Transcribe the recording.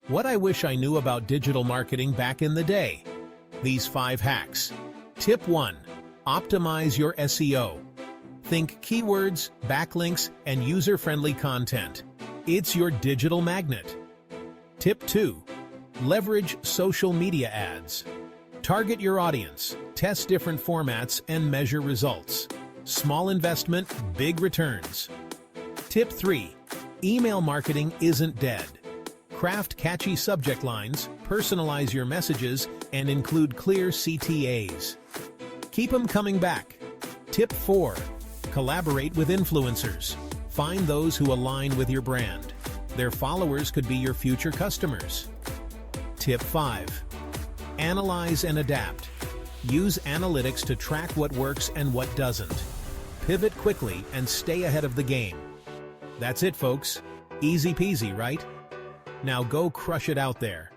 What I wish I knew about digital marketing back in the day. These 5 hacks. Tip 1. Optimize your SEO. Think keywords, backlinks, and user-friendly content. It's your digital magnet. Tip 2. Leverage social media ads. Target your audience, test different formats, and measure results. Small investment, big returns. Tip 3. Email marketing isn't dead. Craft catchy subject lines, personalize your messages, and include clear CTAs. Keep them coming back. Tip 4. Collaborate with influencers. Find those who align with your brand. Their followers could be your future customers. Tip 5. Analyze and adapt. Use analytics to track what works and what doesn't. Pivot quickly and stay ahead of the game. That's it, folks. Easy peasy, right? Now go crush it out there.